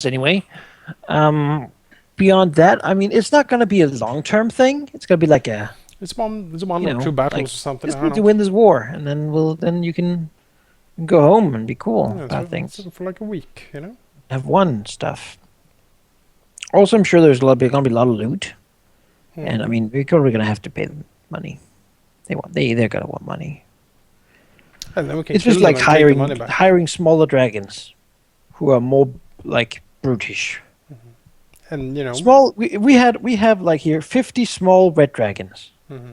anyway. Um, Beyond that, I mean, it's not going to be a long-term thing. It's going to be like a, It's one or two like battles or something. just I don't need to know. win this war, and then you can go home and be cool Yeah, about it's things. for like a week, you know. Have won stuff. Also, I'm sure there's going to be a lot of loot, and I Hmm. mean, we're probably going to have to pay them money. They're going to want money. And then we can It's just kill them like and take the money back. hiring smaller dragons who are more like brutish. And Small. We have like here 50 small red dragons. hmm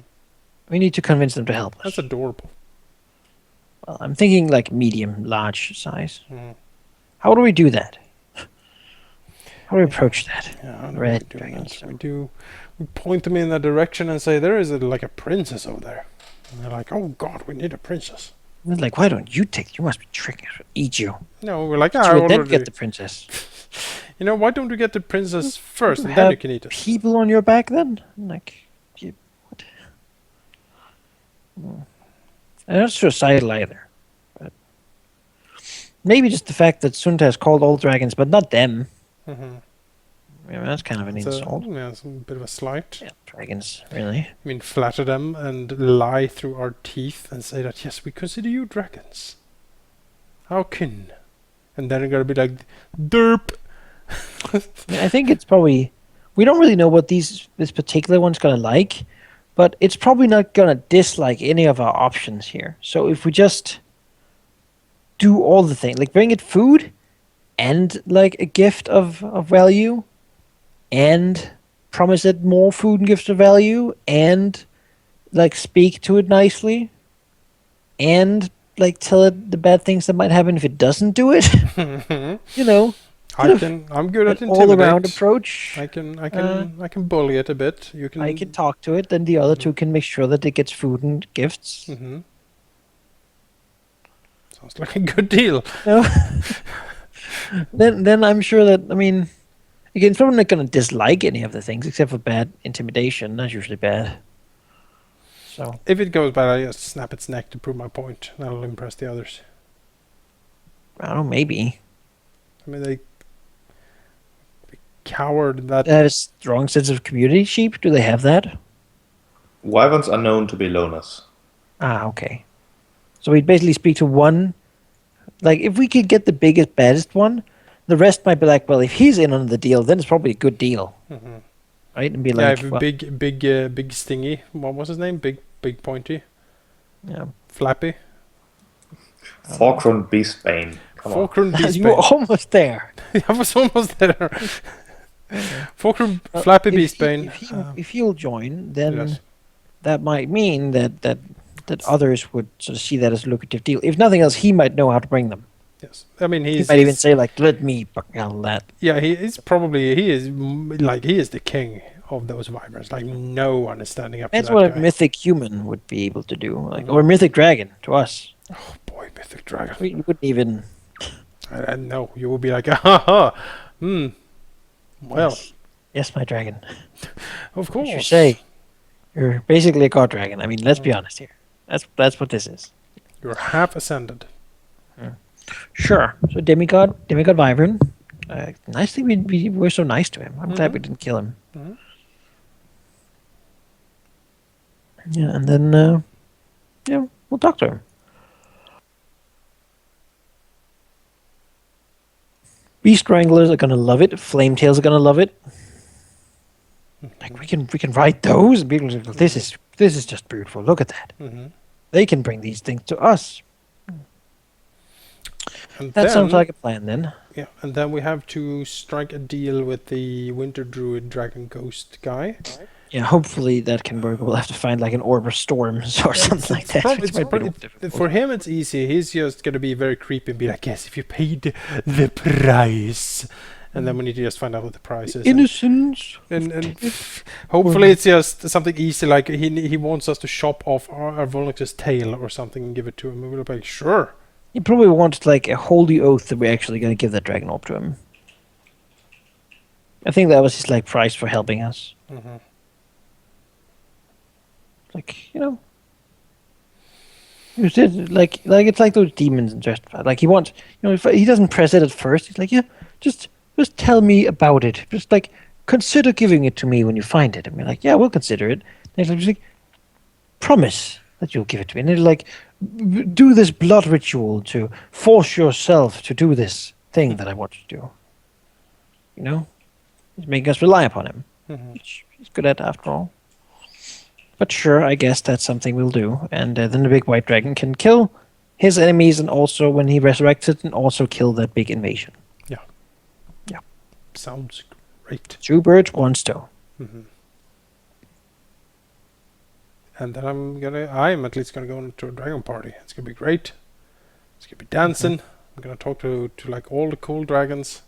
We need to convince them to help that's us. adorable. Well, I'm thinking like medium, large size. Hmm. How do we do that? How do we Yeah, approach that? yeah, I know what Red we're doing. dragons. That we So. do. We point them in that direction and say there is like a princess over there. And they're like, oh God, we need a princess. They're like, why don't you take? You must be tricking us. Eat you. No, we're like, Eat I you, and then get already. the princess. Why don't we get the princess first You and then you have can eat us? people on your back then? Like, what? And not suicidal either. But maybe just the fact that Sunta has called all dragons, but not them. Hmm. That's kind of an insult. It's a bit of a slight. Yeah, dragons, really. I mean, flatter them and lie through our teeth and say that, yes, we consider you dragons. How can? And then you're gonna be like, derp! I mean, I think it's probably we don't really know what this particular one's gonna like, but it's probably not gonna dislike any of our options here. So if we just do all the things, like bring it food and like a gift of value, and promise it more food and gifts of value, and like speak to it nicely, and like tell it the bad things that might happen if it doesn't do it. you know, I sort of can. I'm good an at all-around intimidate. approach. I can. I Uh, can. I can bully it a bit. You I can can. talk to it, then the other Hmm. two can make sure that it gets food and gifts. Hmm. Sounds like a good deal. You know? Then I'm sure that I mean, again, it's probably not going to dislike any of the things except for bad intimidation. That's usually bad. So If it goes bad, I just snap its neck to prove my point. That'll impress the others. I don't know, maybe I mean, they coward that. they have a strong sense of community. Sheep, do they have that? Wyverns are known to be loners. Ah, okay. So we basically speak to one. Like, if we could get the biggest, baddest one, the rest might be like, well, if he's in on the deal, then it's probably a good deal, Hmm. right? And be Yeah, like, if a well, big stingy. What was his name? Big pointy, yeah. flappy. Forkrun Beastbane. Come on. Fulcrum You were Beastbane. almost there. I was almost there. Okay. Fulcrum Well, Flappy Beastbane. if he'll join, then Yes. that might mean that others would sort of see that as a lucrative deal. If nothing else, he might know how to bring them. Yes. I mean, He might even say like, "Let me handle that." yeah, he is the king of those vipers. Like no one is standing up to That's that what a guy. mythic human would be able to do, like, Mhm. or a mythic dragon to us. Oh boy, mythic dragon. We wouldn't even. I know you will be like, ha ha. Hmm. Well, Yes, my dragon. of As you course. say, you're basically a god dragon. I mean, let's be Mm. honest here. That's what this is. You're half ascended. Sure. So demigod Wyvern. Nicely, we were so nice to him. I'm glad we didn't kill him. Mhm. Yeah, and then yeah, we'll talk to him. Beast Wranglers are gonna love it. Flametails are gonna love it. Like we can ride those, and people are like, this is just beautiful. Look at that. Hmm. They can bring these things to us. And That then, sounds like a plan then. yeah, and then we have to strike a deal with the Winter Druid Dragon Ghost guy. Yeah, hopefully that can work. We'll have to find like an orb of storms or something like that. Which might be more difficult. For him, it's easy. He's just gonna be very creepy and be like, "Yes, if you paid the price," and then we need to just find out what the price is. Innocence. And hopefully it's just something easy, like he wants us to chop off our Volunteer's tail or something and give it to him. And we'll be like, sure. He probably wants like a holy oath that we're actually going to give that dragon orb to him. I think that was his like price for helping us. Hmm. Like, like it's like those demons in Justified. Like he wants, if he doesn't press it at first, he's like, yeah, just Just tell me about it. Just like consider giving it to me when you find it. And we're like, yeah, we'll consider it. And he's like, promise that you'll give it to me. And they're like, do this blood ritual to force yourself to do this thing that I want you to do. You know, he's making us rely upon him, which he's good at after all. But sure, I guess that's something we'll do. And then the big white dragon can kill his enemies, and also when he resurrects it, and also kill that big invasion. Yeah. Yeah. Sounds great. 2 birds, 1 stone. And then I'm at least gonna go into a dragon party. It's gonna be great. It's gonna be dancing. I'm gonna talk to like all the cool dragons.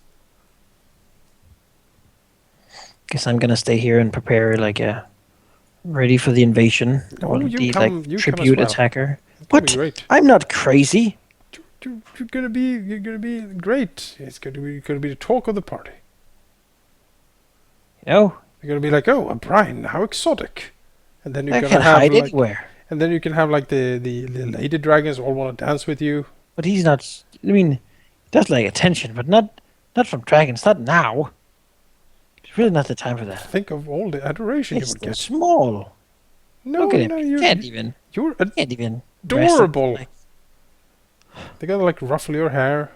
Guess I'm gonna stay here and prepare like ready for the invasion or you the come as tribute well. attacker. It's gonna What? be great. I'm not crazy. You're gonna be great. It's gonna be the talk of the party. You know, You're gonna be like, oh, Brian, how exotic. And then you're I gonna can have hide like, anywhere. and then you can have like the lady dragons all want to dance with you. But he's not. I mean, he does like attention, but not from dragons. Not now. It's really not the time for that. Think of all the adoration It's you would so get. small. No, Look at him. no, You can't even you're dress it adorable. like- They gotta like ruffle your hair.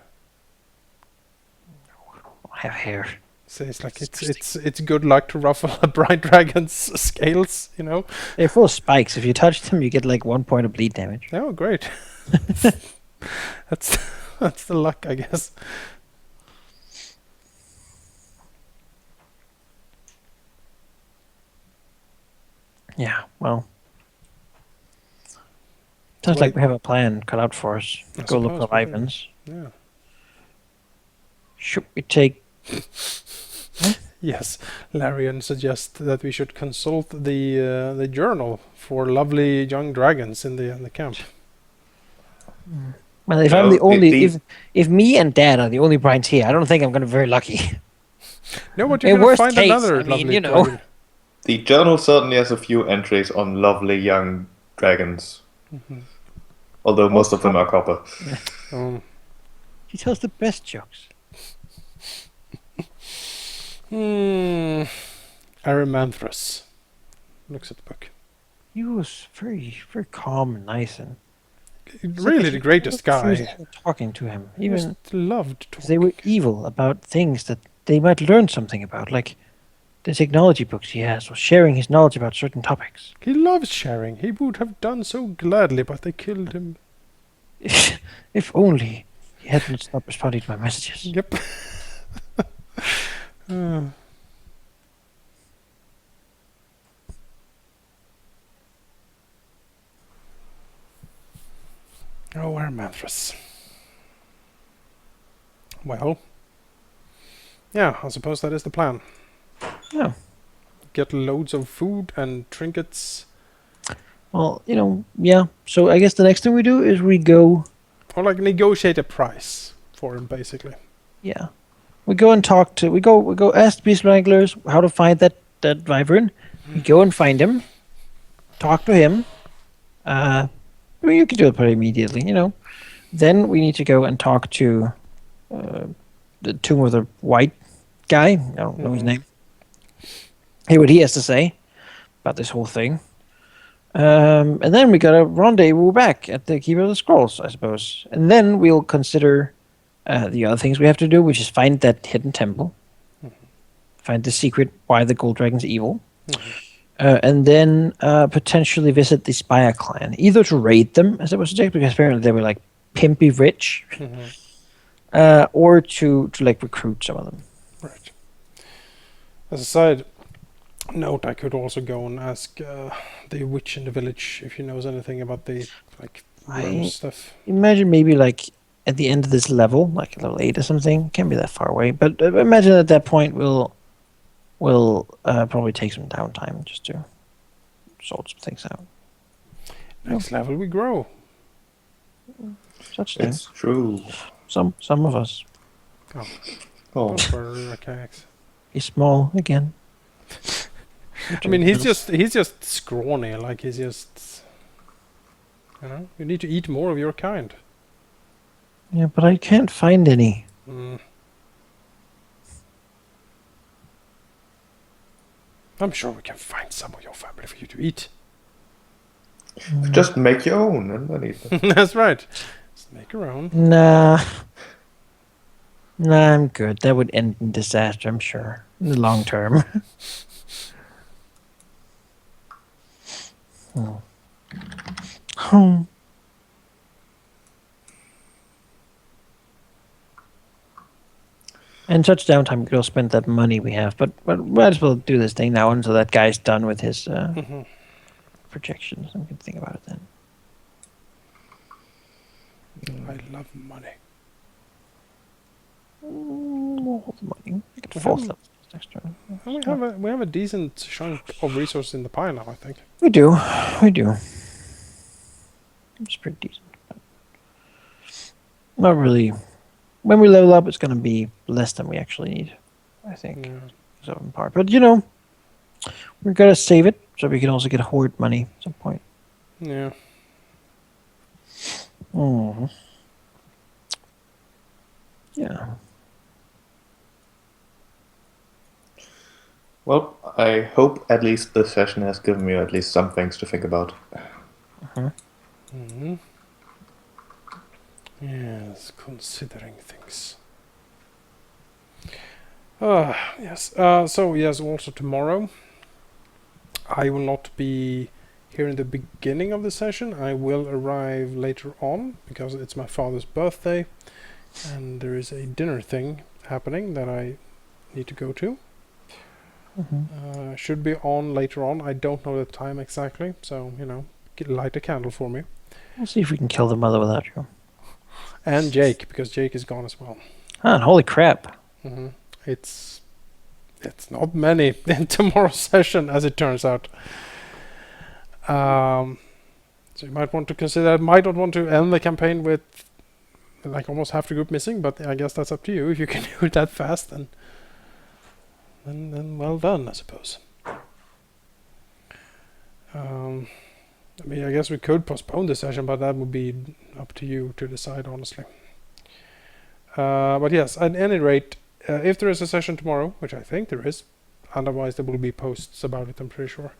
I have hair. So it's like it's good luck to ruffle a bright dragon's scales, you know. They're full of spikes. If you touch them, you get like 1 point of bleed damage. Oh, great. that's that's the luck, I guess. Yeah. Well. Sounds Well, like we have a plan cut out for us. I Go look suppose for we do. Ivans. Yeah. Should we take? Yes, Larian suggests that we should consult the journal for lovely young dragons in the camp. Well, if No, I'm the only, these- if me and Dad are the only Bryans here, I don't think I'm going to be very lucky. No, but In you're gonna worst find case, another I mean, lovely you know. dragon. The journal certainly has a few entries on lovely young dragons. Although most of them are copper. He tells the best jokes. Arimanthus looks at the book. He was very, very calm and nice, and Really, the greatest guy. Talking to him, He even just loved if talking. they were evil about things that they might learn something about, like the technology books he has, or sharing his knowledge about certain topics. He loves sharing. He would have done so gladly, but they killed him. If only he hadn't stopped responding to my messages. Yep. Oh, Arimanthus. Well, yeah, I suppose that is the plan. Yeah. Get loads of food and trinkets, Well, yeah. So I guess the next thing we do is we go. or like negotiate a price for him, basically. Yeah, we go and talk to. We go ask the beast wranglers how to find that wyvern. We go and find him. Talk to him. I mean, you can do it pretty immediately, Then we need to go and talk to the Tomb of the White guy. I don't know his name. Hear what he has to say about this whole thing. And then we got a rendezvous back at the Keeper of the Scrolls, I suppose. And then we'll consider the other things we have to do, which is find that hidden temple, find the secret why the Gold Dragon's evil, and then potentially visit the Spire clan, either to raid them, as it was suggested, because apparently they were like pimpy rich, or to like recruit some of them. Right. As a side note, I could also go and ask the witch in the village if she knows anything about the worm stuff. Imagine maybe like at the end of this level, like level 8 or something. Can't be that far away, but imagine at that point we'll probably take some downtime just to sort some things out. Next level we grow. Such things. It's true. Some of us. Oh, For mechanics. He's small again. I mean, he's just scrawny. Like he's just, you need to eat more of your kind. Yeah, but I can't find any. I'm sure we can find some of your family for you to eat. Just make your own and then eat them. That's right. Just make your own. Nah. Nah, I'm good. That would end in disaster, I'm sure. In the long term. Hmm. And such downtime, we could all spend that money we have, but might as well do this thing now until that guy's done with his projections. I can think about it then. I love money. More of the money. We could We fourth haven't- level extra. We have a decent chunk of resources in the pile now, I think. We do. We do. It's pretty decent. Not really. When we level up, it's going to be less than we actually need, I think. Yeah. So in part. But, you know, we're going to save it so we can also get hoard money at some point. Yeah. Hmm. Yeah. Well, I hope at least this session has given you at least some things to think about. Mm-hmm. Yes, considering things. Yes. So yes, also tomorrow I will not be here in the beginning of the session. I will arrive later on because it's my father's birthday, and there is a dinner thing happening that I need to go to. Should be on later on. I don't know the time exactly, so you know, light a candle for me. We'll see if we can kill the mother without you. And Jake, because Jake is gone as well. Ah, holy crap. It's not many in tomorrow's session, as it turns out. So you might want to consider. I might not want to end the campaign with like almost half the group missing, but I guess that's up to you. If you can do it that fast, then well done, I suppose. I mean, I guess we could postpone the session, but that would be up to you to decide, honestly. But yes, at any rate, if there is a session tomorrow, which I think there is, otherwise there will be posts about it, I'm pretty sure.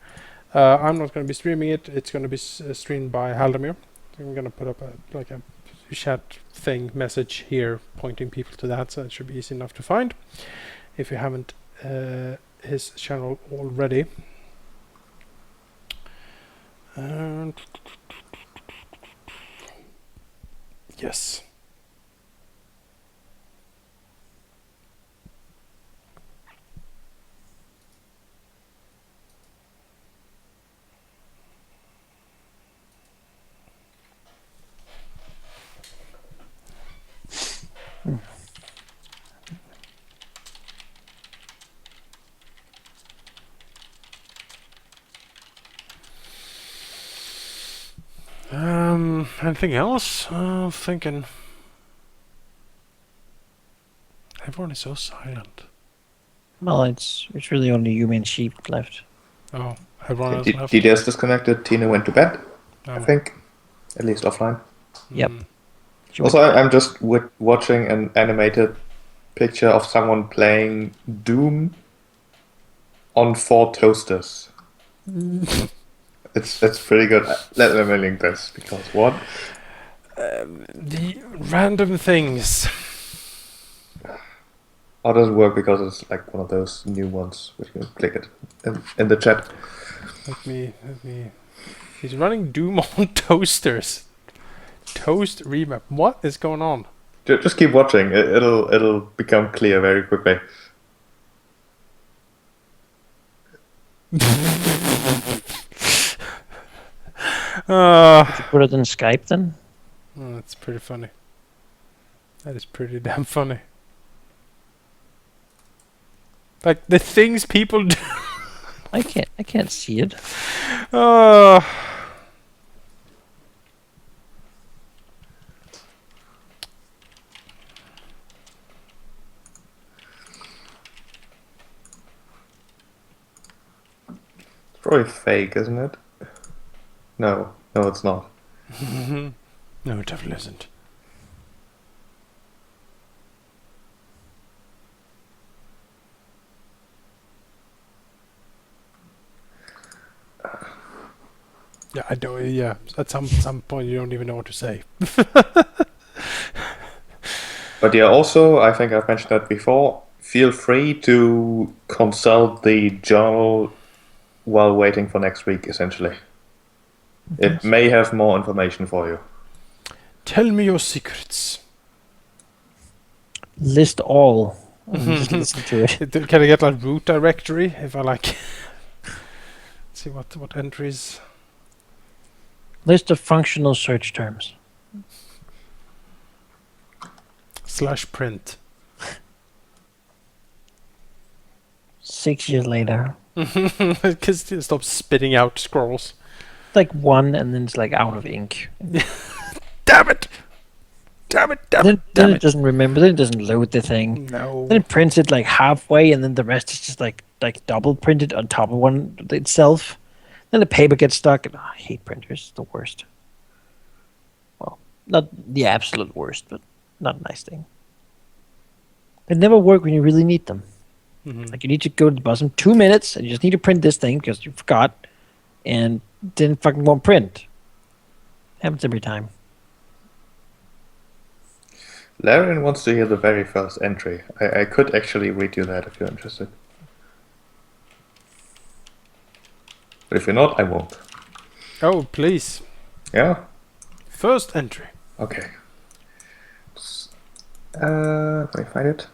I'm not going to be streaming it. It's going to be streamed by Halldamir. I'm going to put up a chat thing message here pointing people to that, so it should be easy enough to find if you haven't his channel already. And yes. Anything else? Thinking. Everyone is so silent. Well, it's really only you and sheep left. Oh, everyone else left. DDS disconnected. Tina went to bed, I think. At least offline. Yep. Also, I'm just watching an animated picture of someone playing Doom on 4 toasters. It's pretty good. Let me link this, because what? The random things. How does it work? Because it's like one of those new ones, which you can click it in the chat. Let me. He's running Doom on toasters. Toast remap. What is going on? Just keep watching. It'll become clear very quickly. Did you put it in Skype then? Oh, that's pretty funny. That is pretty damn funny. Like the things people do. I can't see it. It's probably fake, isn't it? No, it's not. No, it definitely isn't. Yeah, I don't. Yeah, at some point you don't even know what to say. But yeah, also, I think I've mentioned that before. Feel free to consult the journal while waiting for next week, essentially. It may have more information for you. Tell me your secrets. List all. And just listen to it. Can I get like root directory if I like? See what entries. List of functional search terms. /print. 6 years later. Because it stops spitting out scrolls. It's like one, and then it's like out of ink. Damn it! Damn it! Damn Then, it! then Damn it it! doesn't remember. Then it doesn't load the thing. No. Then it prints it like halfway, and then the rest is just like double printed on top of one itself. Then the paper gets stuck. And, I hate printers. It's the worst. Well, not the absolute worst, but not a nice thing. They never work when you really need them. Like you need to go to the bus in 2 minutes, and you just need to print this thing because you forgot, and didn't fucking won't print. Happens every time. Larian wants to hear the very first entry. I could actually read you that if you're interested. But if you're not, I won't. Oh, please. Yeah? First entry. Okay. Let me find it.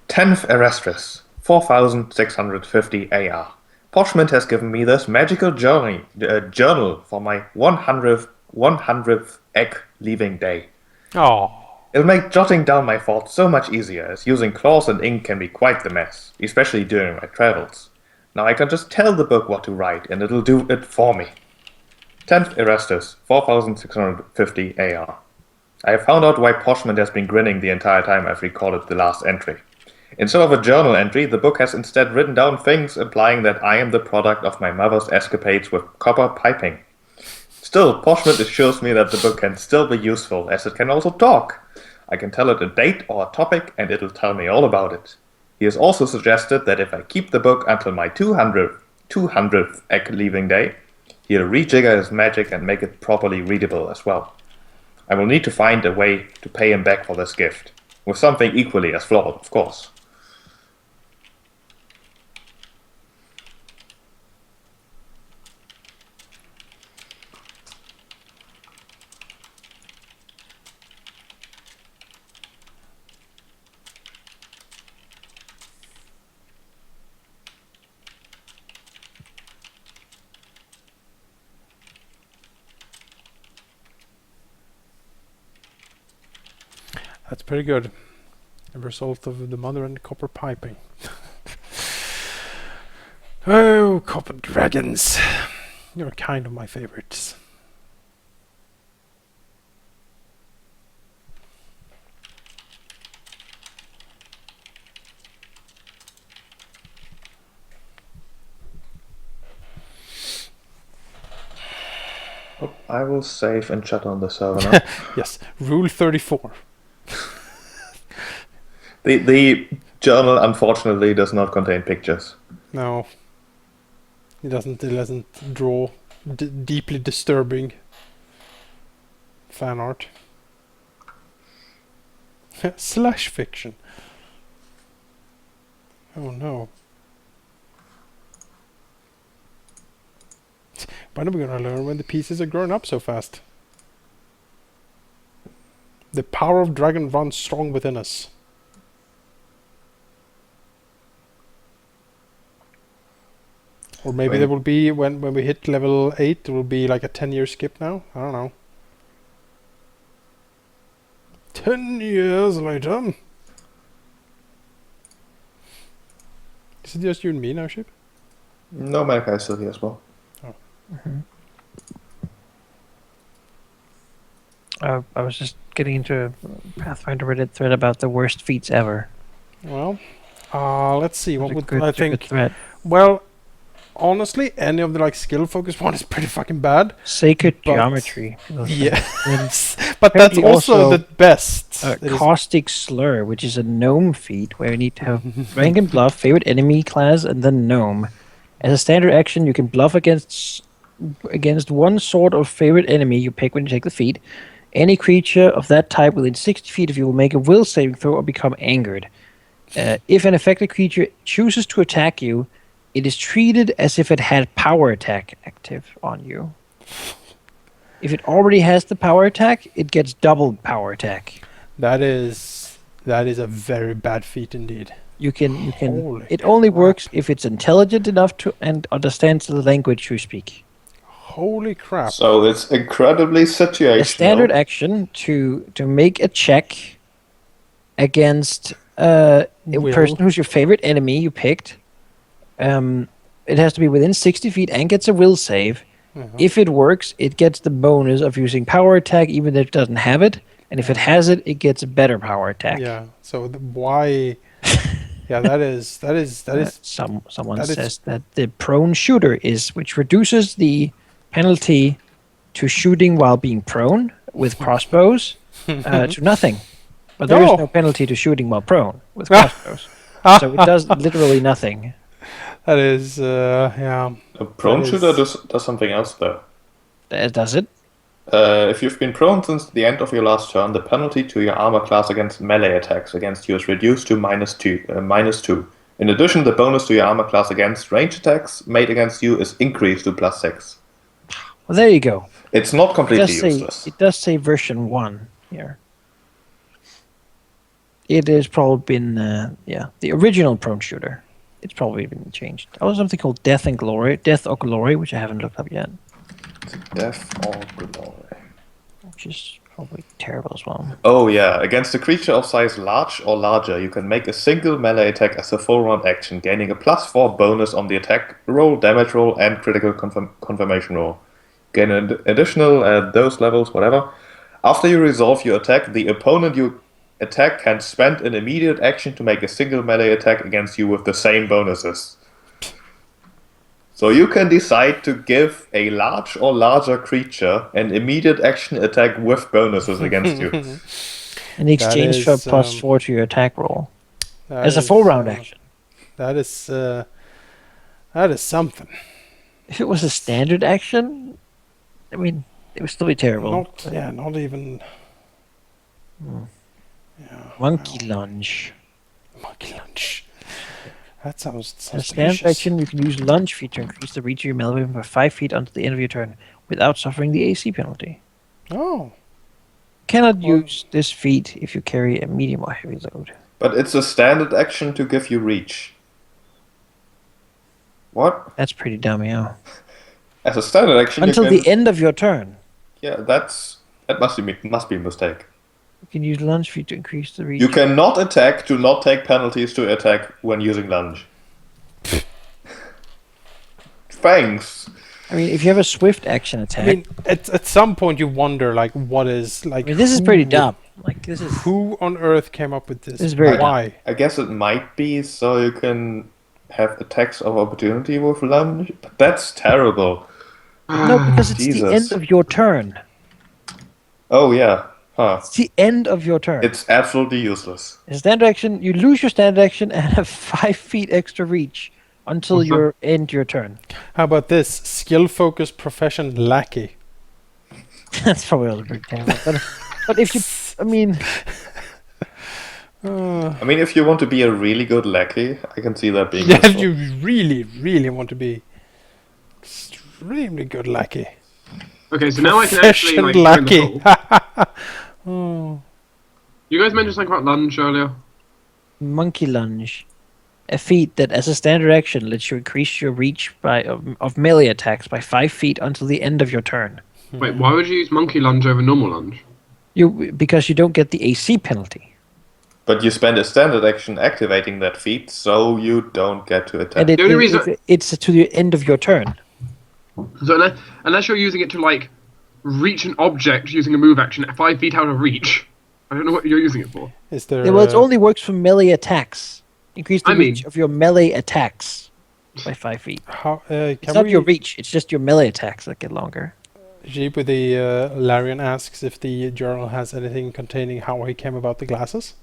10th Erastris, 4650 AR. Parchment has given me this magical journal for my 100th egg leaving day. Oh. It'll make jotting down my thoughts so much easier, as using claws and ink can be quite the mess, especially during my travels. Now I can just tell the book what to write, and it'll do it for me. 10th Erastus, 4650 AR. I have found out why Parchment has been grinning the entire time I've recorded the last entry. Instead of a journal entry, the book has instead written down things implying that I am the product of my mother's escapades with copper piping. Still, Parchment assures me that the book can still be useful, as it can also talk. I can tell it a date or a topic, and it'll tell me all about it. He has also suggested that if I keep the book until my 200th egg leaving day, he'll rejigger his magic and make it properly readable as well. I will need to find a way to pay him back for this gift, with something equally as flawed, of course. That's pretty good. A result of the mother and copper piping. Oh, copper dragons. You're kind of my favorites. Oh, I will save and shut down the server now. Yes, Rule 34. The journal, unfortunately, does not contain pictures. No. It doesn't draw deeply disturbing fan art. Slash fiction. Oh no. When are we gonna learn when the pieces are growing up so fast? The power of dragon runs strong within us. Or maybe there will be, when we hit level 8, there will be like a 10-year skip now? I don't know. 10 years later. Is it just you and me now, Ship? No, Malachi is still here as well. Oh. I was just getting into a Pathfinder Reddit thread about the worst feats ever. Well, let's see. What would I It's a good think? thread. Well, honestly, any of the like skill focused one is pretty fucking bad. Sacred But- geometry. Yes, but that's Apparently also also, the best. It is- Caustic Slur, which is a gnome feat where you need to have rank and bluff, favorite enemy class, and then gnome. As a standard action, you can bluff against against one sort of favorite enemy you pick when you take the feat. Any creature of that type within 60 feet of you will make a will saving throw or become angered. If an affected creature chooses to attack you, it is treated as if it had power attack active on you. If it already has the power attack, it gets double power attack. That is a very bad feat indeed. You can. Holy It only crap. works if it's intelligent enough to and understands the language you speak. Holy crap. So it's incredibly situational. A standard action to make a check against a Will. person who's your favorite enemy you picked. It has to be within 60 feet and gets a will save. If it works, it gets the bonus of using power attack even if it doesn't have it. And if it has it, it gets a better power attack. Yeah. So why? Yeah, that is. Someone that is- says that the prone shooter which reduces the penalty to shooting while being prone with crossbows to nothing. But there is Oh. no penalty to shooting while prone with crossbows. So it does literally nothing. That is. Yeah. A prone That shooter is- does something else though. Does it? If you've been prone since the end of your last turn, the penalty to your armor class against melee attacks against you is reduced to -2. In addition, the bonus to your armor class against range attacks made against you is increased to +6. Well, there you go. It's not It completely does say, useless. it does say version 1 here. It has probably been, the original prone shooter. It's probably been changed. There was something called Death or Glory, which I haven't looked up yet, Death or glory. which is probably terrible as well. Oh yeah, against a creature of size large or larger, you can make a single melee attack as a full round action, gaining a +4 bonus on the attack roll, damage roll, and critical confirmation roll. Gain an additional at those levels, whatever. After you resolve your attack, the opponent you attack can spend an immediate action to make a single melee attack against you with the same bonuses. So you can decide to give a large or larger creature an immediate action attack with bonuses against you. In exchange for is, +4 to your attack roll. That As a is, full round action. That is something. If it was a standard action, I mean, it would still be terrible. Not even. Monkey lunge. Monkey lunch. That sounds As a standard delicious. action, you can use lunge feat to increase the reach of your melee weapon by 5 feet until the end of your turn without suffering the AC penalty. Oh, Cannot use this feat if you carry a medium or heavy load. But it's a standard action to give you reach. What? That's pretty dumb, yeah. As a standard action, Until you can... the end of your turn, Yeah, that must be a mistake. you can use lunge feat to increase the reach. You cannot attack to not take penalties to attack when using lunge. Thanks. I mean, if you have a swift action attack, I mean, at some point you wonder, like, what is like? this is pretty who- dumb. Like, this is Who on earth came up with this? This is very dumb. Why? I guess it might be so you can have attacks of opportunity with lunge, but that's terrible. no, because it's the Jesus. end of your turn. Oh yeah, huh? It's the end of your turn. It's absolutely useless. A standard action, you lose your standard action and have 5 feet extra reach until you end your turn. How about this? Skill focused profession lackey. That's probably also pretty terrible. But if you, I mean, I mean, if you want to be a really good lackey, I can see that being Yeah, useful. if you really, really want to be extremely good lackey. Okay, so now I can actually like join lackey. the call. You guys mentioned something about lunge earlier. monkey lunge, a feat that, as a standard action, lets you increase your reach of melee attacks by 5 feet until the end of your turn. Wait, why would you use monkey lunge over normal lunge? Because you don't get the AC penalty, But you spend a standard action activating that feat, so you don't get to attack. and The only reason- it's to the end of your turn. So unless you're using it to like reach an object using a move action at 5 feet out of reach, I don't know what you're using it for. Is there? Well, it only works for melee attacks. Increase the I mean- reach of your melee attacks by 5 feet. How It's can not we? your reach; it's just your melee attacks that get longer. Jeep with the Larian asks if the journal has anything containing how he came about the glasses.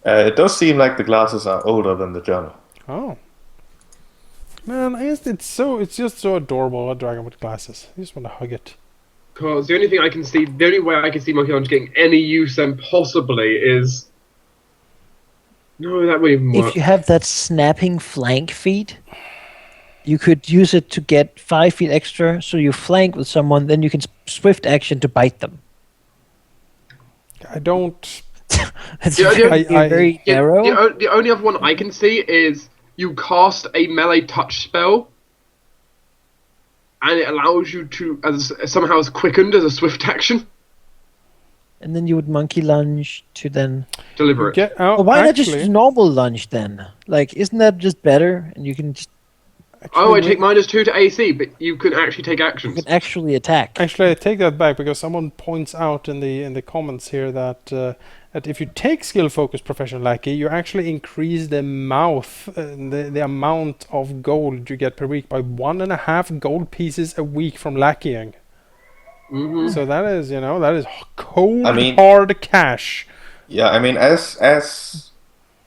It does seem like the glasses are older than the journal. Oh, Man, it's just so adorable, a dragon with glasses. I just want to hug it. Because the only way I can see Monkey Lunge getting any use then possibly is. No, that wouldn't even If work. you have that snapping flank feat, you could use it to get 5 feet extra. So you flank with someone, then you can swift action to bite them. I don't. It's Yeah, very, I- very Yeah, narrow. the only other one I can see is you cast a melee touch spell, and it allows you to somehow is quickened as a swift action. And then you would monkey lunge to then. Deliver You it. get out. Well, why not just actually, use normal lunge then? Like, isn't that just better? And you can just Oh, I actually, take -2 to AC, but you can actually take you actions. can actually attack. Actually, I take that back because someone points out in the comments here that that if you take skill focus professional lackey, you actually increase the the amount of gold you get per week by 1.5 gold pieces a week from lackeying. Hmm. So that is, that is cold I mean- hard cash. Yeah, I mean, as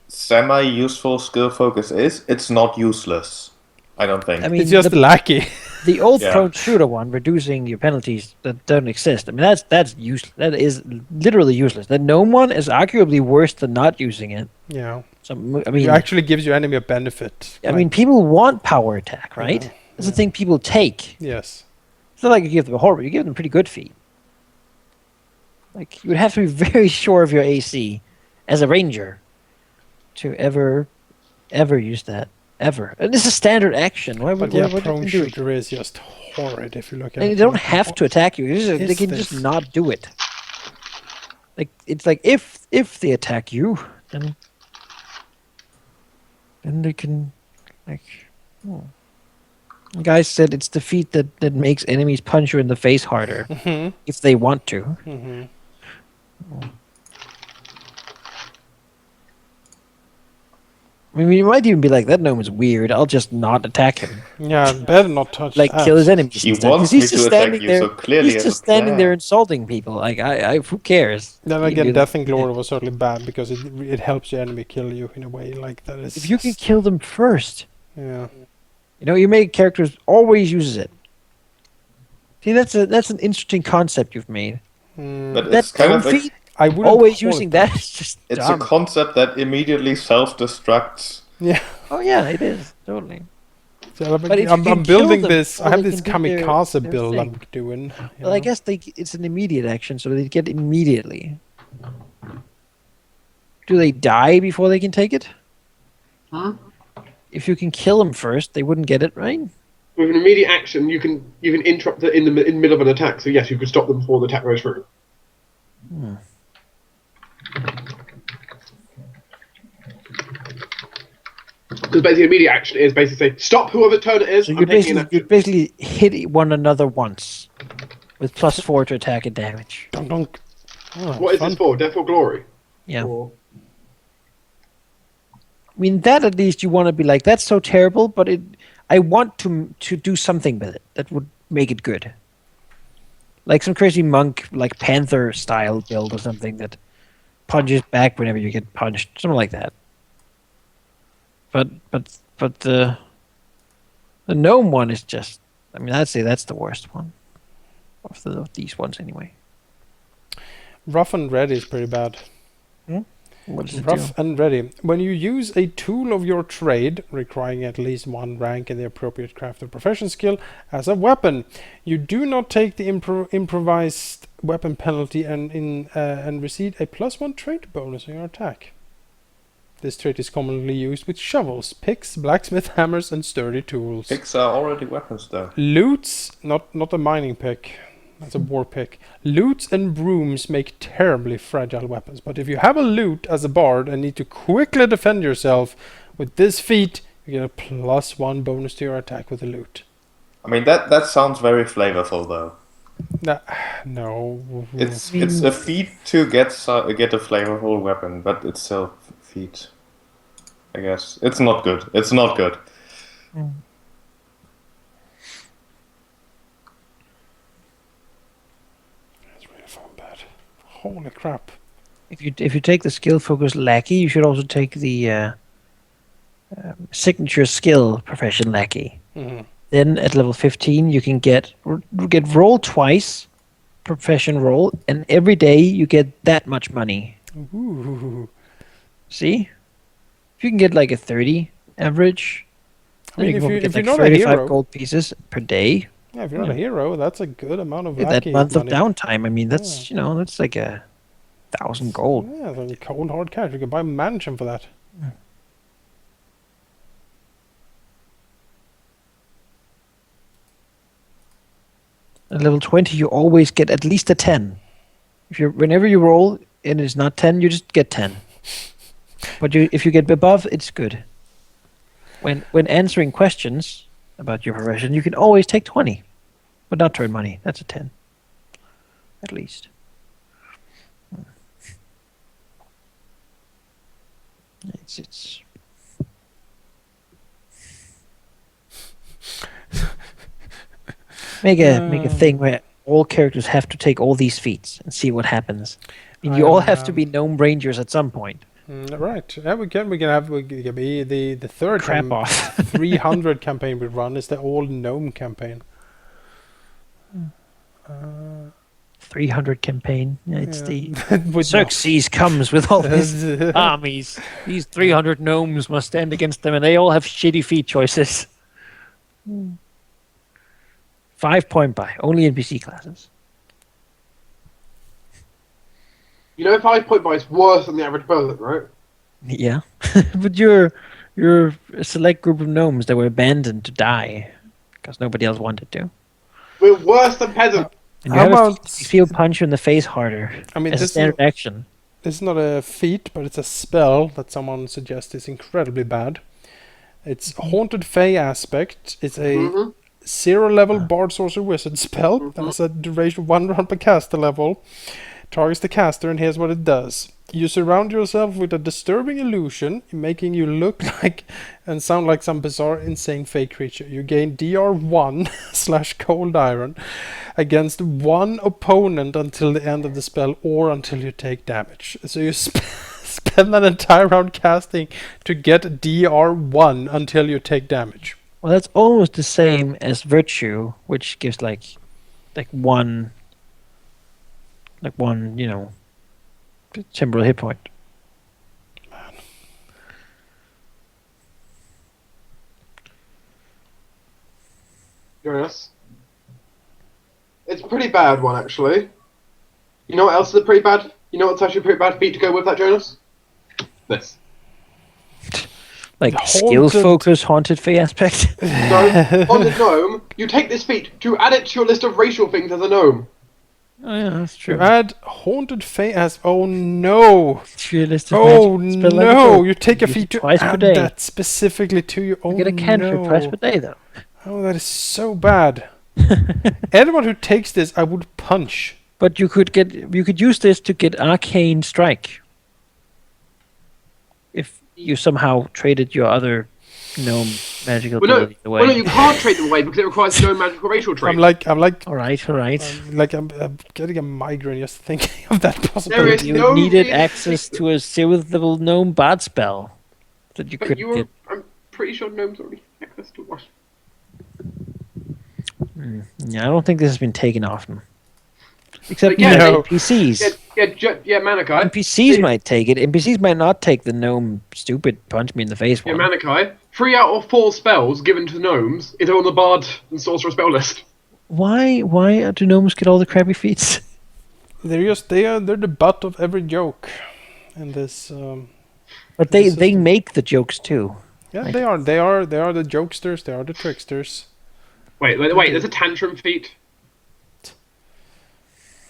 semi-useful skill focus is, it's not useless. I don't think. I mean, It's just the, lackey. the old Yeah. prone shooter one, reducing your penalties that don't exist. I mean, that's useless. That is literally useless. The gnome one is arguably worse than not using it. Yeah, So I it mean, actually gives your enemy a benefit. I mean, people want power attack, right? Yeah, That's the thing people take. yes. It's not like you give them a horrible. You give them pretty good feat. Like you would have to be very sure of your AC as a ranger to ever use that ever. And this is standard action. Why would But yeah, why prone would they do it? shooter is just horrid if you look at And it. they don't have to attack you. They Is can just this? not do it. Like it's like if they attack you, then they can like. Oh. The guy said it's the feat that makes enemies punch you in the face harder Mhm, if they want to. mhm. I mean, you might even be like, that gnome is weird. I'll just not attack him. Yeah, better not touch Like, that. kill his enemies. He instead. 'Cause wants he's me just to attack standing you, there. so clearly He's it's just a standing there plan. insulting people. Like, who cares? Then You can again, do Death that. and Glory was certainly bad because it helps your enemy kill you in a way like that is. If you can kill them first, Yeah. you make characters always uses it. See, that's an interesting concept you've made. Mm, But That it's kind gnome of like, feat, I wouldn't always call using it that is just it's dumb. a concept that immediately self-destructs. Yeah. Oh yeah, it is totally. So But if you I'm can building kill them this. I before have they this can do their kamikaze build thing. I'm doing. you Well, I know. guess it's an immediate action, so they get immediately. Do they die before they can take it? Huh? If you can kill them first, they wouldn't get it, right? With an immediate action, you can interrupt it in the middle of an attack. So yes, you could stop them before the attack goes through. Because basically, immediate action is basically say, stop whoever turn it is. So I'm you taking an basically action. hit one another once with +4 to attack and damage. Dunk, dunk. Oh, What is fun. this for? Death or glory? Yeah. Or- I mean, that at least you want to be like, that's so terrible, but I want to do something with it that would make it good. Like some crazy monk, like Panther style build or something that punches back whenever you get punched, something like that. But the gnome one is just, I mean, I'd say that's the worst one of these ones anyway. Rough and ready is pretty bad. What does it Rough do? and ready. When you use a tool of your trade, requiring at least 1 rank in the appropriate craft or profession skill, as a weapon, you do not take the improvised weapon penalty and receive a +1 trait bonus on your attack. This trait is commonly used with shovels, picks, blacksmith hammers, and sturdy tools. Picks are already weapons, though. Loots, not a mining pick. That's a war pick. Loots and brooms make terribly fragile weapons, but if you have a loot as a bard and need to quickly defend yourself with this feat, you get a +1 bonus to your attack with the loot. I mean, that sounds very flavorful, though. No. It's a feat to get a flavorful weapon, but it's still feat. I guess it's not good. It's not good. It's really fun bad. Holy crap. If you take the skill focus lackey, you should also take the signature skill profession lackey. Mm-hmm. Then at level 15, you can get roll twice, profession roll, and every day you get that much money. Ooh. See? If you can get like a 30 average, I then mean, you can probably if get you're like not a 35 hero, gold pieces per day. yeah, if you're not a hero, that's a good amount of Get that lackey month of money. downtime. I mean, that's that's like 1,000 gold. Yeah, like cold hard cash. You can buy a mansion for that. At level 20, you always get at least a 10. Whenever you roll and it's not 10, you just get 10. But if you get above, it's good. When answering questions about your profession, you can always take 20, but not turn money. That's a 10, at least. It's make a thing where all characters have to take all these feats and see what happens. I mean, you all have to be gnome rangers at some point. Right. Yeah, we can be the third Crap off. 300 campaign we run is the all gnome campaign. 300 campaign. Yeah, it's the With Xerxes comes with all his armies. These 300 gnomes must stand against them, and they all have shitty feat choices. 5-point buy, only NPC classes. You know, 5-point buy is worse than the average person, right? Yeah, but you're a select group of gnomes that were abandoned to die because nobody else wanted to. We're worse than peasant. And you How have about- a field punch you in the face harder I mean, as a this standard action. This is not a feat, but it's a spell that someone suggests is incredibly bad. It's Haunted Fey aspect. It's a 0 level Bard Sorcerer Wizard spell that has a duration of 1 round per caster level. Targets the caster, and here's what it does. You surround yourself with a disturbing illusion, making you look like and sound like some bizarre, insane fake creature. You gain DR1 / cold iron against one opponent until the end of the spell or until you take damage. So you spend an entire round casting to get DR1 until you take damage. Well, that's almost the same as Virtue, which gives like one, temporal hit point. Jonas. It's a pretty bad one, actually. You know what else is a pretty bad? You know what's actually a pretty bad feat to go with that, Jonas? This. Like The skill haunted- focus, haunted fey aspect. So, on the gnome, you take this feat to add it to your list of racial things as a gnome. Oh yeah, that's true. You add Haunted Fey as... Oh no! To your list of Oh magic spell like no! a You take a Use it feat to twice per add day. that specifically to your... Oh You get a cantrip no. twice per day, though. Oh, that is so bad. Anyone who takes this, I would punch. But you could use this to get arcane strike. If you somehow traded your other gnome magical abilities away. Well, no, you can't trade them away because it requires no magical racial trait. I'm like, All right. I'm getting a migraine just thinking of that There possibility. is You no needed reason- access to a 7th level gnome bard spell that you But couldn't you were, get. I'm pretty sure gnomes already have access to what? Yeah, I don't think this has been taken often. Except But yeah, No. NPCs. Yeah, Manikai. NPCs might take it. NPCs might not take the gnome stupid punch me in the face Yeah, one. Manikai. 3 out of 4 spells given to gnomes is on the Bard and Sorcerer spell list. Why do gnomes get all the crappy feats? They're the butt of every joke in this. But This they system. make the jokes too. Yeah, Like- they are the jokesters. They are the tricksters. Wait, there's a tantrum feat.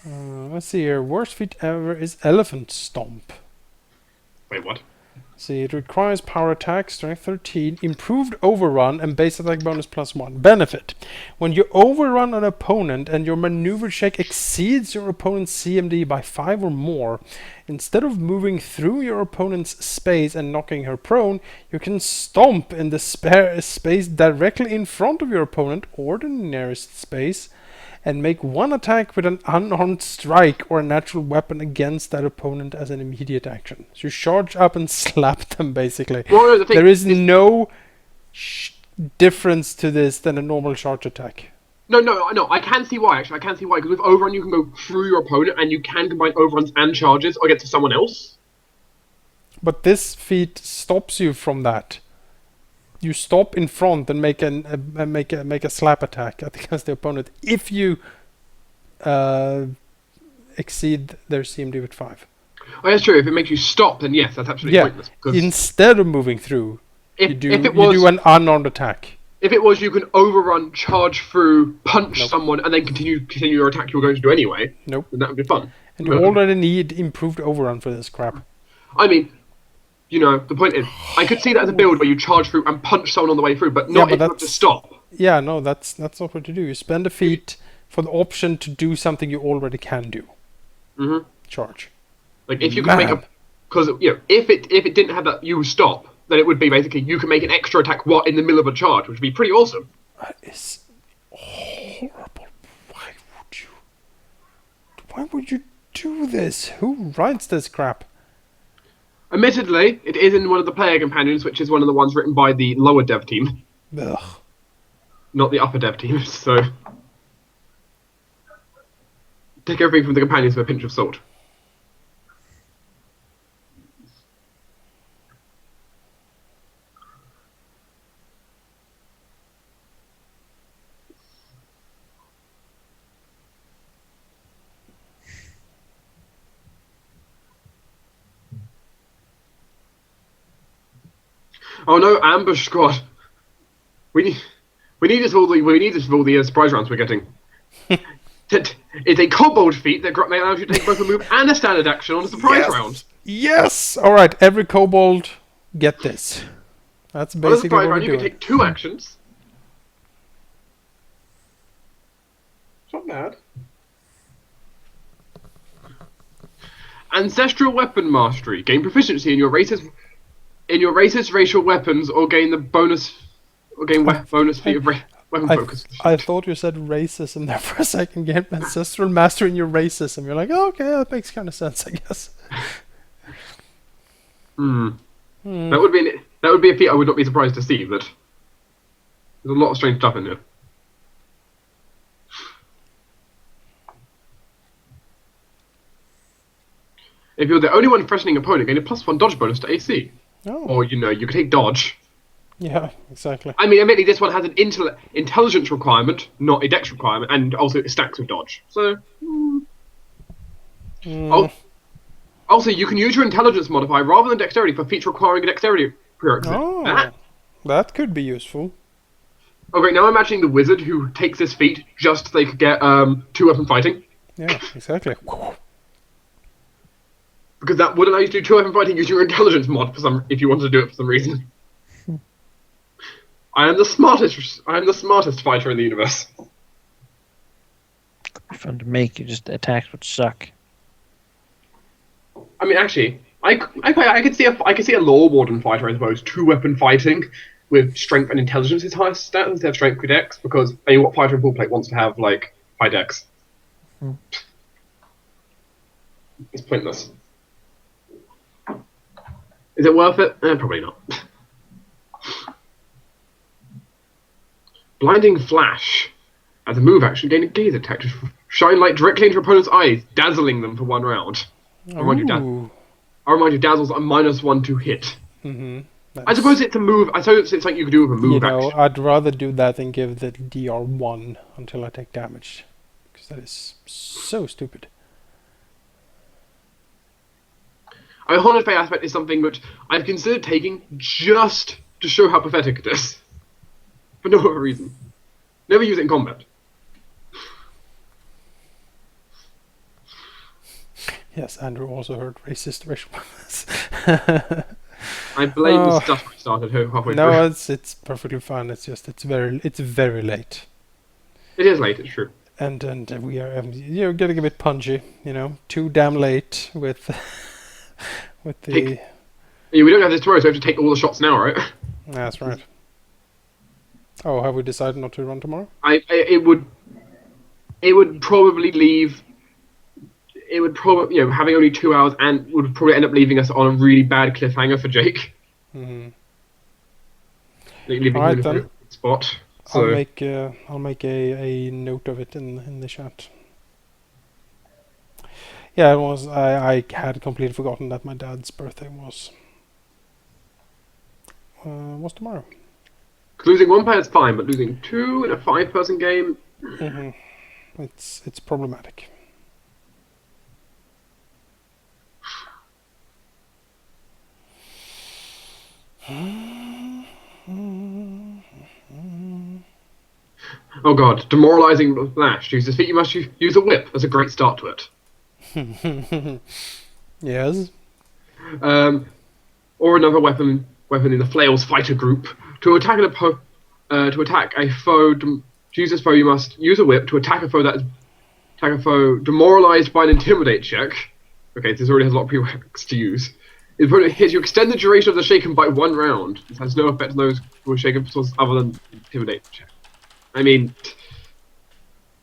Let's see here. Worst feat ever is Elephant Stomp. Wait, what? See, it requires power attack, strength 13, improved overrun, and base attack bonus +1. Benefit. When you overrun an opponent and your maneuver check exceeds your opponent's CMD by 5 or more, instead of moving through your opponent's space and knocking her prone, you can stomp in the spare space directly in front of your opponent or the nearest space and make one attack with an unarmed strike or a natural weapon against that opponent as an immediate action. So you charge up and slap them, basically. Well, no, the thing There is no difference to this than a normal charge attack. No, I can see why, actually. I can see why, because with Overrun you can go through your opponent, and you can combine Overruns and charges against someone else. But this feat stops you from that. You stop in front and make a slap attack against the opponent if you exceed their CMD with 5. Oh, that's true. If it makes you stop, then yes, that's absolutely pointless. Instead of moving through, if you do an unarmed attack. If it was, you can overrun, charge through, punch someone, and then continue your attack you were going to do anyway. Nope. Then that would be fun. And you already need improved overrun for this crap. I mean, the point is, I could see that as a build where you charge through and punch someone on the way through, but not if you have to stop. Yeah, no, that's not what you do. You spend a feat for the option to do something you already can do. Mm-hmm. Charge. Like, if you can make a... Because, if it didn't have that you stop, then it would be basically you can make an extra attack in the middle of a charge, which would be pretty awesome. That is horrible. Why would you do this? Who writes this crap? Admittedly, it is in one of the player companions, which is one of the ones written by the lower dev team. Ugh. Not the upper dev team, so... Take everything from the companions with a pinch of salt. Oh no, ambush squad. We need this for all the surprise rounds we're getting. It's a kobold feat that may allow you to take both a move and a standard action on a surprise round. Yes. All right, every kobold get this. That's basically what we're you doing. can take 2 actions. It's not bad. Ancestral weapon mastery. Gain proficiency in your race's racial weapons, or gain the bonus bonus feat of weapon focus. I thought you said racism there for a second. Gain ancestral mastery in your racism. You're like, oh, okay, that makes kind of sense, I guess. That would be a feat I would not be surprised to see. But there's a lot of strange stuff in here. If you're the only one threatening an opponent, gain a +1 dodge bonus to AC. Oh. Or, you could take dodge. Yeah, exactly. I mean, admittedly, this one has an intelligence requirement, not a dex requirement, and also it stacks with dodge. So... Also, you can use your intelligence modifier rather than dexterity for feats requiring a dexterity prerequisite. Oh, that could be useful. Okay, now I'm imagining the wizard who takes this feat just so they could get 2-weapon fighting. Yeah, exactly. Because that would allow you to do 2-weapon fighting using your intelligence mod if you wanted to do it for some reason. I am the smartest fighter in the universe. Could be fun to make. You just attacks would suck. I mean, actually, I could see a law warden fighter, I suppose, 2-weapon fighting with strength and intelligence is highest stat instead of strength with dex, because what fighter in full plate wants to have high dex? It's pointless. Is it worth it? Probably not. Blinding Flash. As a move action, gain a gaze attack to shine light directly into opponent's eyes, dazzling them for 1 round. I'll remind you, dazzles are -1 to hit. I suppose it's a move. I suppose it's something you could do with a move action. I'd rather do that than give the DR1 until I take damage. Because that is so stupid. I mean, Haunted Fate aspect is something which I've considered taking just to show how pathetic it is. For no other reason. Never use it in combat. Yes, Andrew also heard racist racial weapons. I blame the stuff we started halfway through. No, it's perfectly fine. It's just it's very late. It is late. It's true. And we are you're getting a bit punchy. Too damn late with with the. Yeah, we don't have this tomorrow, so we have to take all the shots now, right? That's right. Oh, have we decided not to run tomorrow? It would it would probably leave. It would probably, having only 2 hours and would probably end up leaving us on a really bad cliffhanger for Jake. Mhm. Leaving All right, him in a then. good spot. I'll So make a note of it in the chat. Yeah, it was. I had completely forgotten that my dad's birthday was tomorrow. losing 1 player is fine, but losing 2 in a 5-person game. Hmm. It's problematic. Oh god, demoralizing lash. Use defeat. You must use a whip. That's a great start to it. Yes. Or another weapon in the flails fighter group to attack to attack a foe. To use this foe, you must use a whip to attack a foe demoralized by an intimidate check. Okay, this already has a lot of prereqs to use. If it hits, you extend the duration of the shaken by 1 round. This has no effect on those who are shaken sources other than intimidate check. I mean,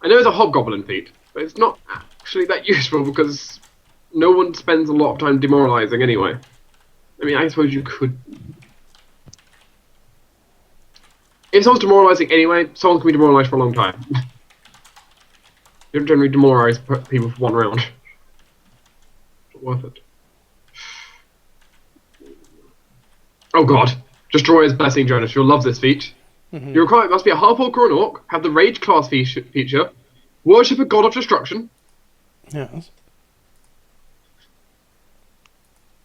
I know it's a hobgoblin feat, but it's not actually that useful because no one spends a lot of time demoralizing anyway. I mean, I suppose you could. If someone's demoralizing anyway, someone can be demoralized for a long time. You don't generally demoralize people for 1 round. Not worth it. Oh god. Destroyer's Blessing, Jonas. You'll love this feat. You require, it must be a half-orc or an orc, have the Rage class feature, worship a god of destruction, Yes.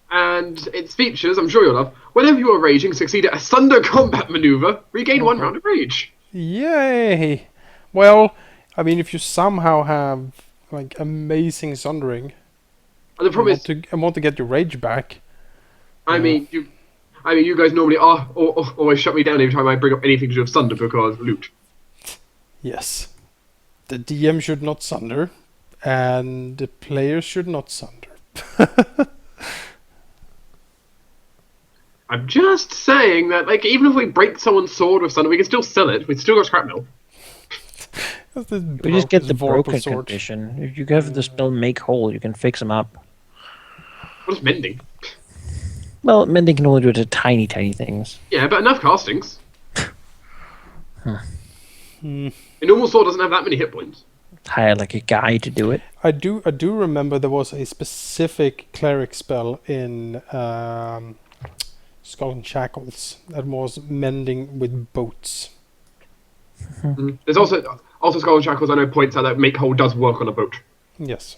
and its features, I'm sure you'll love, whenever you are raging, succeed at a Sunder combat maneuver, regain 1 round of rage. Yay! Well, I mean, if you somehow have like amazing sundering, And the problem is, I want to get your rage back. I mean, you guys normally always shut me down every time I bring up anything to do with Sunder because loot. Yes. The DM should not sunder, and the players should not sunder. I'm just saying that, like, even if we break someone's sword with Sunder, we can still sell it. We'd still got scrap metal. We just get the broken sword. condition. If you have the spell Make Whole, you can fix them up. What is mending? Well, mending can only do it to tiny, tiny things. Yeah, but enough castings. Huh. A normal sword doesn't have that many hit points. Hire like a guy to do it. I do remember there was a specific cleric spell in Skull and Shackles that was mending with boats. There's also Skull and Shackles. I know points out that Make Whole does work on a boat. Yes.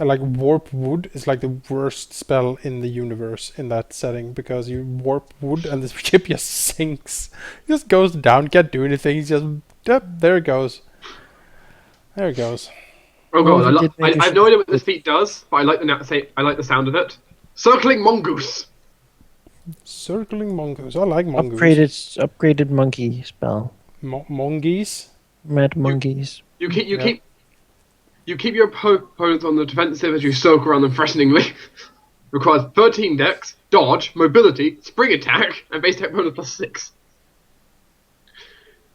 And like Warp Wood is like the worst spell in the universe in that setting because you warp wood and the ship just sinks. It just goes down, can't do anything. It's just yep, there it goes. There it goes. Oh Well, god, it did make I have no idea what this feat does, but I like the sound of it. Circling Mongoose. Circling mongoose. I like mongoose. Upgraded monkey spell. Mongoose. Mad monkeys. You keep your opponents on the defensive as you circle around them threateningly. Requires 13 dex, dodge, mobility, spring attack, and base attack bonus +6.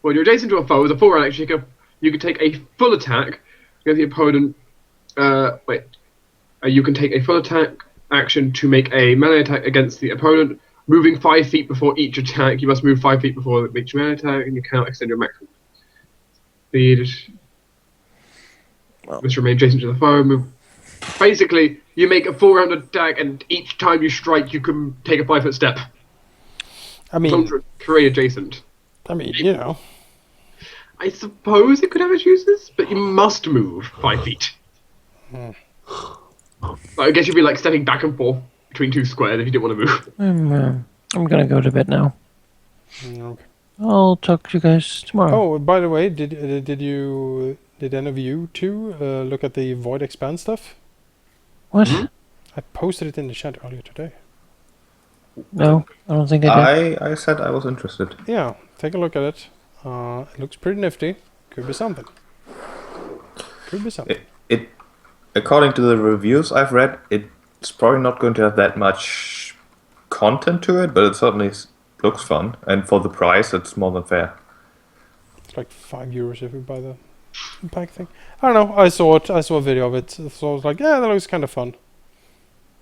When you're adjacent to a foe with a full round action, you can take a full attack against the opponent. You can take a full attack action to make a melee attack against the opponent, moving 5 feet before each attack. You must move 5 feet before each melee attack, and you cannot extend your maximum speed. Must remain adjacent to the foe. Move. Basically, you make a full round attack, and each time you strike, you can take a 5-foot step. I mean, Terrain adjacent. you know. I suppose it could have its uses, but you must move 5 feet. I guess you'd be like stepping back and forth between 2 squares if you didn't want to move. I'm gonna go to bed now. Okay. I'll talk to you guys tomorrow. Oh, by the way, did any of you two look at the Void Expand stuff? What? I posted it in the chat earlier today. No, I don't think I did. I said I was interested. Yeah, take a look at it. It looks pretty nifty. Could be something. Could be something. It according to the reviews I've read, it's probably not going to have that much content to it, but it certainly looks fun. And for the price, it's more than fair. It's like €5 if you buy the Impact thing. I don't know. I saw it. I saw a video of it. So I was like, yeah, that looks kind of fun.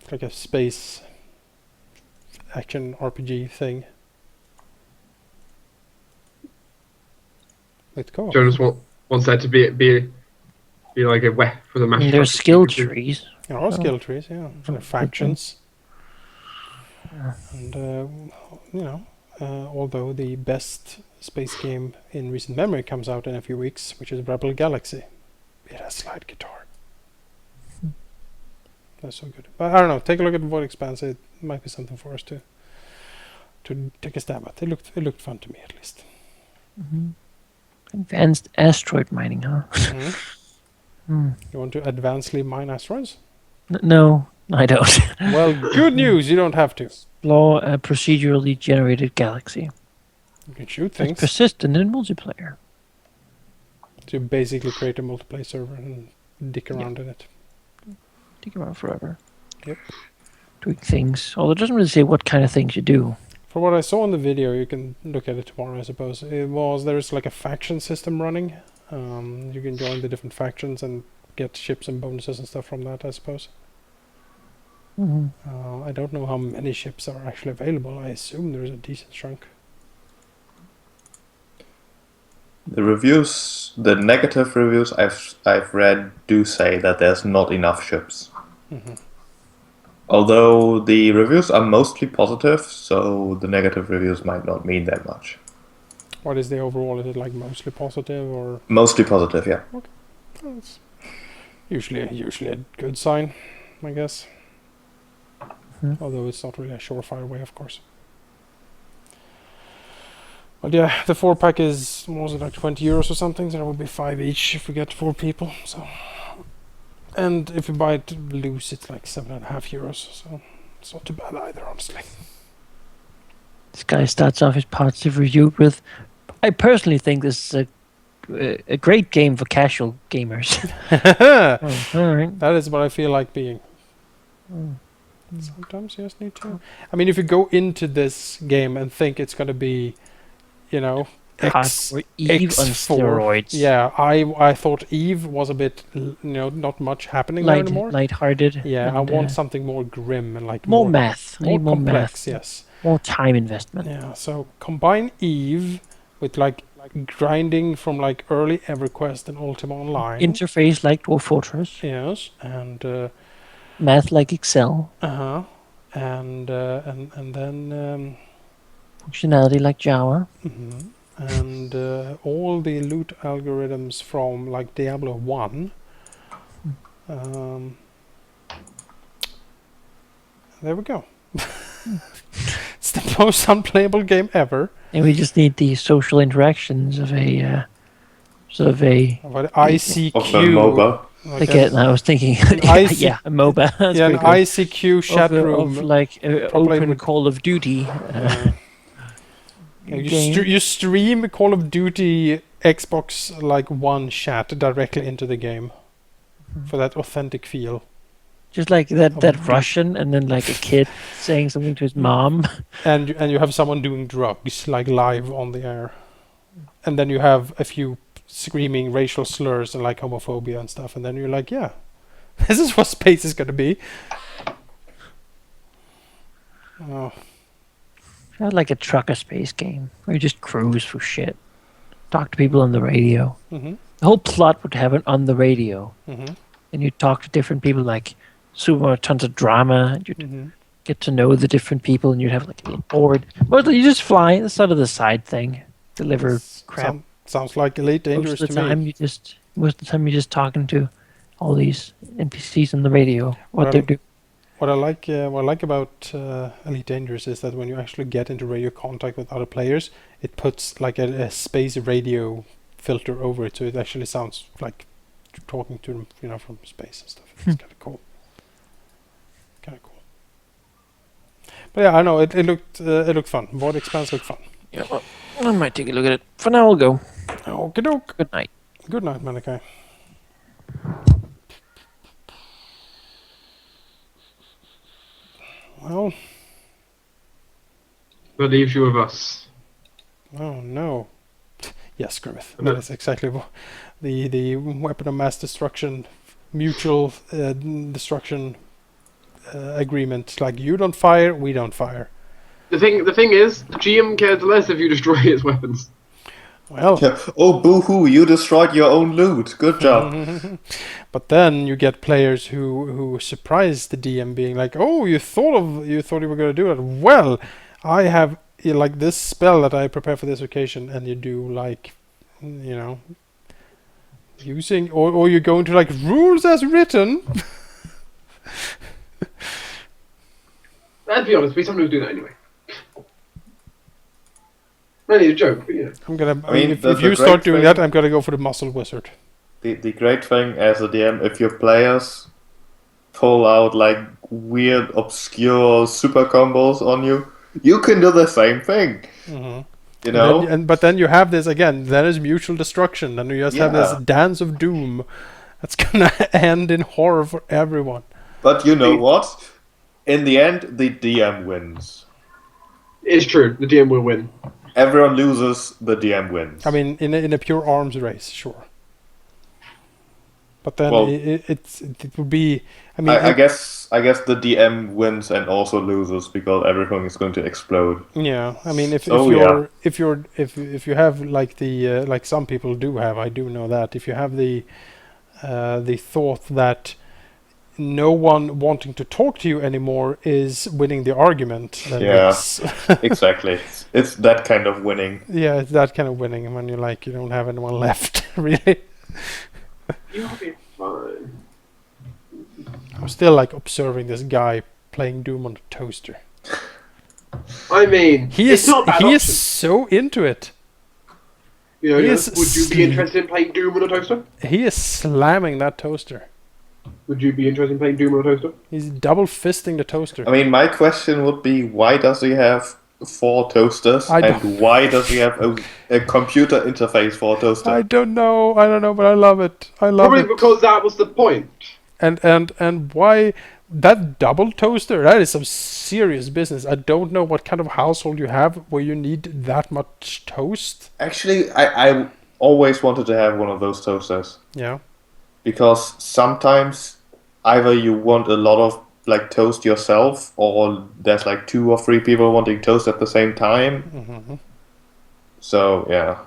It's like a space action RPG thing. Let's go. Jonas wants that to be like a web for the I match. mean, there's skill trees. There are Oh. skill trees, yeah. For the factions. And, although the best space game in recent memory comes out in a few weeks, which is Rebel Galaxy, it has slide guitar. That's so good. But I don't know, take a look at Void Expanse. It might be something for us to take a stab at. It looked fun to me, at least. Advanced asteroid mining, huh? You want to advancedly mine asteroids? No, I don't. Well, good news, you don't have to. Explore a procedurally generated galaxy. You can shoot It's things. persistent in multiplayer. To basically create a multiplayer server and dick around in it. Take around forever. Yep. Tweak things. Although it doesn't really say what kind of things you do. For what I saw in the video, you can look at it tomorrow, I suppose. There's like a faction system running. You can join the different factions and get ships and bonuses and stuff from that, I suppose. I don't know how many ships are actually available. I assume there's a decent chunk. The reviews, the negative reviews I've read do say that there's not enough ships. Although the reviews are mostly positive, so the negative reviews might not mean that much. What is the overall? Is it like mostly positive or? Mostly positive, yeah. Well, it's usually a good sign, I guess. Although it's not really a surefire way, of course. But yeah, the 4-pack is, was it like 20 euros or something? So that would be 5 each if we get 4 people. So, and if you buy it loose, it's like 7.5 euros. So it's not too bad either, honestly. This guy starts off his positive review with, I personally think this is a great game for casual gamers. All right. That is what I feel like being. Sometimes you just need to. I mean, if you go into this game and think it's going to be, Hardcore Eve on steroids. Yeah, I thought Eve was a bit, not much happening there anymore. Lighthearted. Yeah, and, I want something more grim and like more math. I more need more complex. math. Yes. More time investment. Yeah. So combine Eve with like grinding from like early EverQuest and Ultima Online. Interface like Dwarf Fortress. Yes, and math like Excel. And then functionality like Java. And all the loot algorithms from like Diablo 1. There we go. It's the most unplayable game ever. And we just need the social interactions of a sort of a ICQ. Of a MOBA. Again, I was thinking, yeah, a MOBA. That's yeah, an pretty good. ICQ chat room of like open with Call of Duty. You stream Call of Duty Xbox like One chat directly into the game for that authentic feel. Just like that Russian, and then like a kid saying something to his mom. And you have someone doing drugs like live on the air, and then you have a few screaming racial slurs and like homophobia and stuff, and then you're like, yeah, this is what space is gonna be. Oh. Sounds like a trucker space game where you just cruise for shit, talk to people on the radio. The whole plot would happen on the radio, and you talk to different people, like super tons of drama. And you'd get to know the different people, and you'd have like a little board. Mostly you just fly. That's sort of the side thing. Deliver crap. Sounds like Elite Dangerous to me. Most of the time you're just talking to all these NPCs on the radio. What they do. What I like about Elite Dangerous is that when you actually get into radio contact with other players, it puts like a space radio filter over it, so it actually sounds like you're talking to them, from space and stuff. It's kind of cool. But yeah, I know it looked fun. Void Expanse looked fun. Yeah, well, I might take a look at it. For now, we'll go. Okie doke. Good night. Good night, Malachi. Well, that leaves you with us. oh no. Yes, Grimmith. That is exactly the weapon of mass destruction, mutual destruction agreement. Like, you don't fire, we don't fire. The thing is, the GM cares less if you destroy its weapons. Well, Yeah. Oh, boo-hoo, you destroyed your own loot. Good job. but then you get players who surprise the DM, being like, "Oh, you thought you were going to do it. Well, I have like this spell that I prepare for this occasion," and you do like, using or you go into like rules as written. Let's be honest, we sometimes do that anyway. Really a joke, but I'm gonna. I mean, if the you start great doing thing- that, I'm gonna go for the muscle wizard. The great thing as a DM, if your players pull out like weird, obscure super combos on you, you can do the same thing. Mm-hmm. You know? But then you have this again. That is mutual destruction. Then you just have this Yeah. dance of doom. That's gonna end in horror for everyone. But you know what? In the end, the DM wins. it's true. The DM will win. Everyone loses, the DM wins. I mean, in a pure arms race, sure. But then Well- it would be. I mean, I guess the DM wins and also loses because everything is going to explode. yeah. I mean, if So, if you have like the like some people do have, I do know that if you have the thought that no one wanting to talk to you anymore is winning the argument, then Yeah. yes. Exactly. It's that kind of winning. Yeah, it's that kind of winning when you don't have anyone left, really. You'll be fine. I'm still like observing this guy playing Doom on the toaster. I mean, it's not a bad he option. is so into it. You know, he you know, is would you be interested in playing Doom on a toaster? He is slamming that toaster. Would you be interested in playing Doom on a toaster? He's double fisting the toaster. I mean, my question would be, why does he have 4 toasters? I And don't- why does he have a computer interface for a toaster? I don't know, but I love it. I love Probably it. because that was the point. And why that double toaster? That is some serious business. I don't know what kind of household you have where you need that much toast. Actually, I always wanted to have one of those toasters. Yeah. Because sometimes either you want a lot of like toast yourself, or there's like 2 or 3 people wanting toast at the same time. Mm-hmm. So yeah,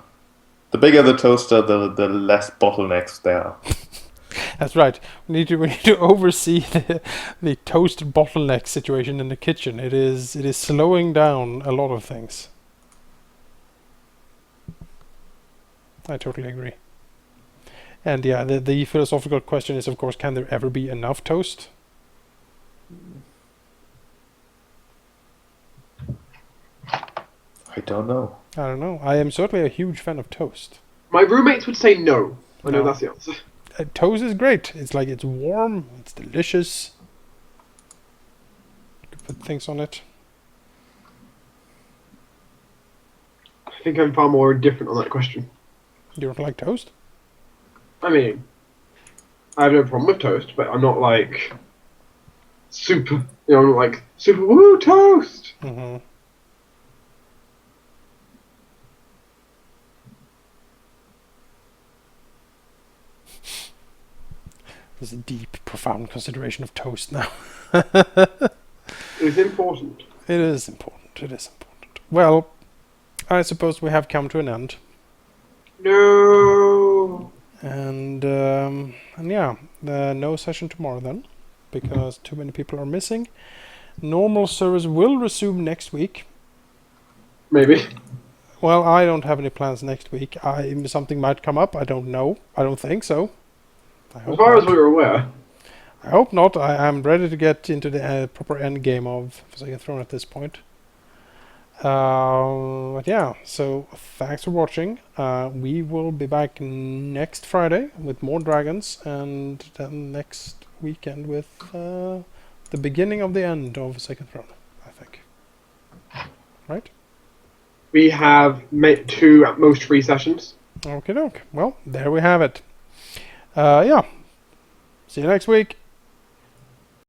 the bigger the toaster, the less bottlenecks there are. That's right. We need to oversee the toast bottleneck situation in the kitchen. It is slowing down a lot of things. I totally agree. And yeah, the philosophical question is, of course, can there ever be enough toast? I don't know. I don't know. I am certainly a huge fan of toast. My roommates would say no. I know No. that's the answer. Toast is great. It's like it's warm. It's delicious. You can put things on it. I think I'm far more indifferent on that question. You don't like toast? I mean, I have no problem with toast, but I'm not like super. I'm not like super woo toast. Mm-hmm. There's a deep, profound consideration of toast now. It's important. It is important. It is important. Well, I suppose we have come to an end. No. And yeah, no session tomorrow then, because too many people are missing. Normal service will resume next week. Maybe. Well, I don't have any plans next week. Something might come up. I don't know. I don't think so. I As hope far as not. we were aware. I hope not. I'm ready to get into the proper end game of Forsaken Throne at this point. But yeah, so thanks for watching. We will be back next Friday with more dragons, and then next weekend with the beginning of the end of Forsaken Throne, I think. Right? We have 2 at most 3 sessions. Okay, doke. Well, there we have it. Yeah. See you next week.